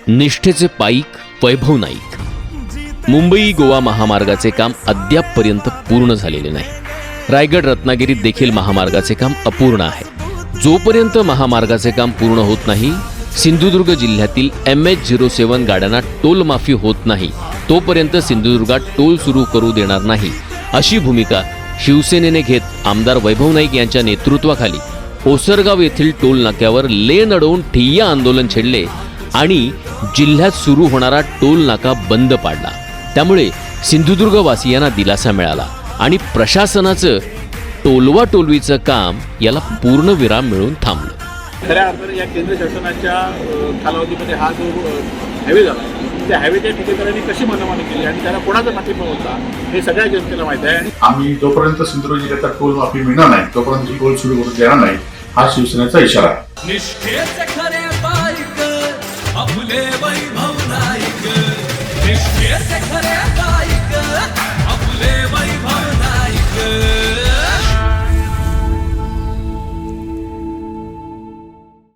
निष्ठेचे पाईक वैभव नाईक. मुंबई गोवा महामार्गाचे काम अद्यापपर्यंत पूर्ण झालेले नाही. रायगड रत्नागिरीत देखील महामार्गाचे काम अपूर्ण आहे. जोपर्यंत महामार्गाचे काम पूर्ण होत नाही, सिंधुदुर्ग जिल्ह्यातील MH07 गाड्यांना टोल माफी होत नाही, तोपर्यंत सिंधुदुर्गात टोल सुरू करू देणार नाही, अशी भूमिका शिवसेनेने घेत आमदार वैभव नाईक यांच्या नेतृत्वाखाली ओसरगाव येथील टोल नाक्यावर लेन अडवून ठिय्या आंदोलन छेडले आणि जिल्ह्यात सुरू होणारा टोल नाका बंद पाडला. त्यामुळे सिंधुदुर्गवासियांना दिलासा मिळाला आणि प्रशासनाचं टोलवा टोलवीचं काम याला पूर्णविराम मिळून थांबलं. खऱ्या अर्थाने या केंद्र शासनाच्या कालावधीमध्ये हा जो हायवे झाला, त्या हायवेच्या ठेकेदारांनी कशी मनमानी केली आणि त्याला कोणाचा पाठिंबा होता हे सगळ्या जनतेला माहिती आहे. आम्ही जोपर्यंत सिंधुदुर्ग जिल्ह्याचा टोल माफी मिळणार नाही तोपर्यंत टोल सुरू करू देणार नाही, हा शिवसेनेचा इशारा आहे. निष्ठेचे खरे पाईक आपले वैभव